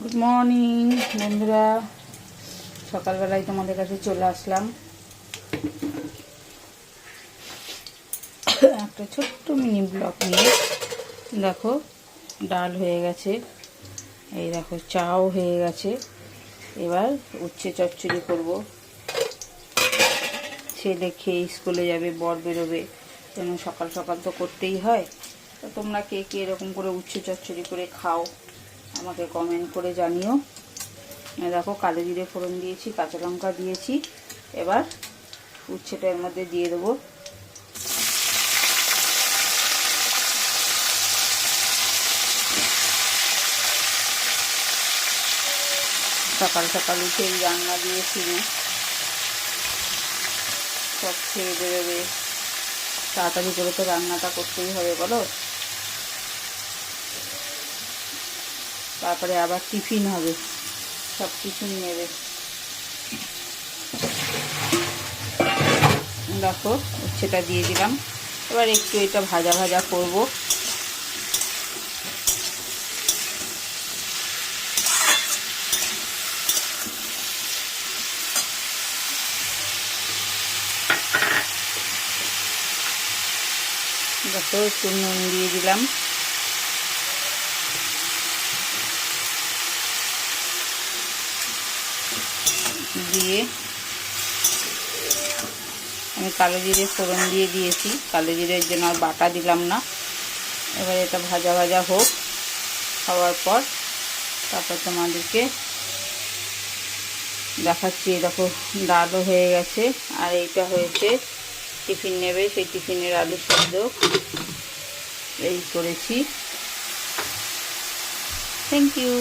Good morning বন্ধুরা, সকালবেলায় তোমাদের কাছে চলে আসলাম একটা ছোট্ট মিনি ব্লগ নিয়ে। দেখো ডাল হয়ে গেছে, এই দেখো চাও হয়ে গেছে। এবার উচ্ছে চচ্চড়ি করব। ছেলে খেয়ে স্কুলে যাবে, বর বেরোবে, যেন সকাল সকাল তো করতেই হয়। তো তোমরা কে কে এরকম করে উচ্ছে চচ্চড়ি করে খাও আমাকে কমেন্ট করে জানিও। দেখো কালো জিরে ফোড়ন দিয়েছি, কাঁচা লঙ্কা দিয়েছি। এবার উচ্ছেটা এর মধ্যে দিয়ে দেবো। সকাল সকাল উঠে এই রান্না দিয়ে শুরু, সব খেয়ে বেরোবে, তাড়াতাড়ি করে তো রান্নাটা করতেই হবে বলো। তারপরে আবার টিফিন হবে, সব টিফিন নেবে। দেখো উচ্ছেটা দিয়ে দিলাম। এবার একটু এটা ভাজা ভাজা করব। দেখো একটু নুন দিয়ে দিলাম। দিয়ে আমি কালো জিরে ফোড়ন দিয়ে দিয়েছি, কালো জিরের জন্য আর বাটা দিলাম না। এবার এটা ভাজা ভাজা হোক, হওয়ার পর তারপর তোমাদেরকে দেখাচ্ছি। দেখো ডালও হয়ে গেছে, আর এইটা হয়েছে টিফিন নেবে, সেই টিফিনের আলু সেদ্ধ এই করেছি। Thank you.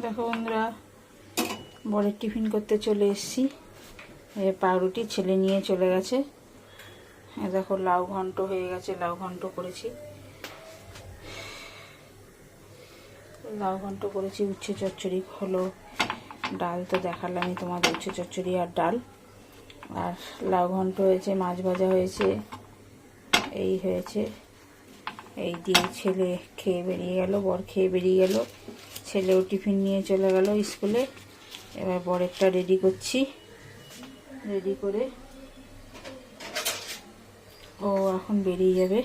দেখো বন্ধুরা, বরের টিফিন করতে চলে এসেছি। পাউরুটি ছেলে নিয়ে চলে গেছে। দেখো লাউ ঘন্ট হয়ে গেছে, লাউ ঘন্ট করেছি। লাউ ঘন্ট করেছি, উচ্ছে চচ্চড়ি হলো, ডাল তো দেখালামই তোমাদের, উচ্ছে চচ্চড়ি আর ডাল। আর লাউ ঘন্ট হয়েছে, মাছ ভাজা হয়েছে, এই হয়েছে। এই দিয়ে ছেলে খেয়ে বেরিয়ে গেল, বর খেয়ে বেরিয়ে গেল। ছেলেও টিফিন নিয়ে চলে গেল স্কুলে। এবার বরেরটা রেডি করছি। রেডি করে ও এখন বেরিয়ে যাবে।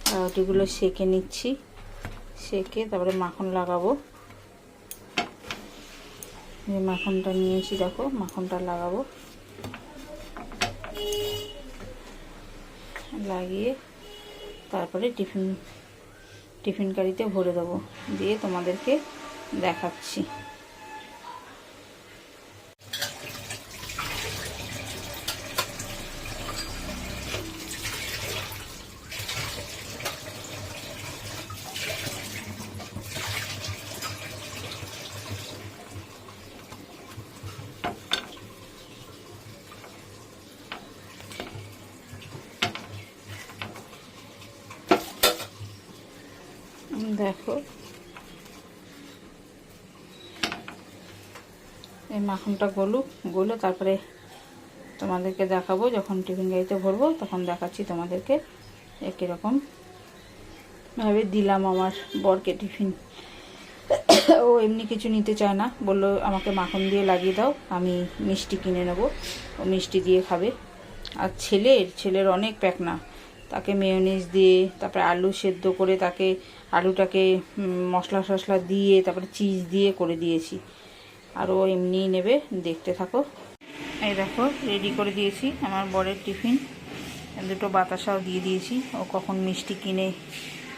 পাউরুটিগুলো সেঁকে নিচ্ছি, সেঁকে তারপরে মাখন লাগাবো। যে মাখনটা নিয়েছি দেখো, মাখনটা লাগাবো। লাগিয়ে তারপরে টিফিন কারিতে ভরে দেবো, দিয়ে তোমাদেরকে দেখাচ্ছি। দেখো এই মাখনটা গলে তারপরে তোমাদেরকে দেখাবো। যখন টিফিন গাড়িতে ভরবো তখন দেখাচ্ছি তোমাদেরকে কীরকম ভাবে দিলাম আমার বরকে টিফিন। ও এমনি কিছু নিতে চায় না, বললো আমাকে মাখন দিয়ে লাগিয়ে দাও, আমি মিষ্টি কিনে নেবো, ও মিষ্টি দিয়ে খাবে। আর ছেলের অনেক প্যাকনা, তাকে মেয়োনিজ দিয়ে, তারপরে আলু সেদ্ধ করে তাকে আলুটাকে মশলা টশলা দিয়ে তারপরে চিজ দিয়ে করে দিয়েছি। আর ও এমনিই নেবে, দেখতে থাকো। এই দেখো রেডি করে দিয়েছি আমার বরের টিফিন। দুটো বাতাসাও দিয়ে দিয়েছি, ও কখন মিষ্টি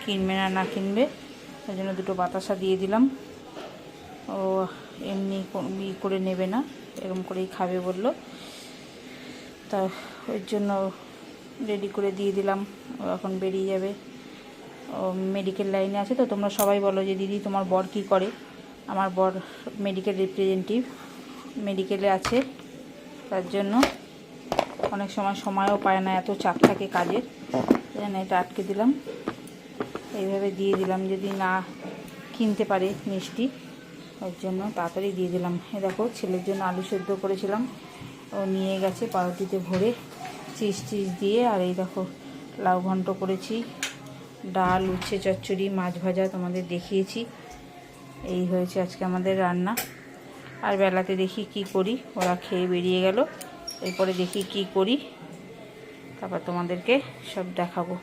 কিনবে না কিনবে, ওই জন্য দুটো বাতাসা দিয়ে দিলাম। ও এমনি করে নেবে না, এরকম করেই খাবে বললো, তা ওই জন্য রেডি করে দিয়ে দিলাম। ও এখন বেরিয়ে যাবে, ও মেডিকেল লাইনে আছে। তো তোমরা সবাই বলো যে দিদি তোমার বর কী করে। আমার বর মেডিকেল রিপ্রেজেন্টেটিভ, মেডিকেলে আছে, তার জন্য অনেক সময়ও পায় না, এত চাপ থাকে কাজের। যেন এটা আটকে দিলাম, এইভাবে দিয়ে দিলাম, যদি না কিনতে পারে মিষ্টি, ওর জন্য তাড়াতাড়ি দিয়ে দিলাম। দেখো ছেলের জন্য আলু সেদ্ধ করেছিলাম, ও নিয়ে গেছে পাউরুটিতে ভরে চিজ দিয়ে। আর এই দেখো লাউ ঘন্ট করেছি, ডাল, উচ্ছে চচ্চড়ি, মাছ ভাজা তোমাদের দেখিয়েছি। এই হয়েছে আজকে আমাদের রান্না। আর বেলাতে দেখি কি করি, ওরা খেয়ে বেরিয়ে গেল, এরপরে দেখি কি করি, তারপর তোমাদেরকে সব দেখাবো।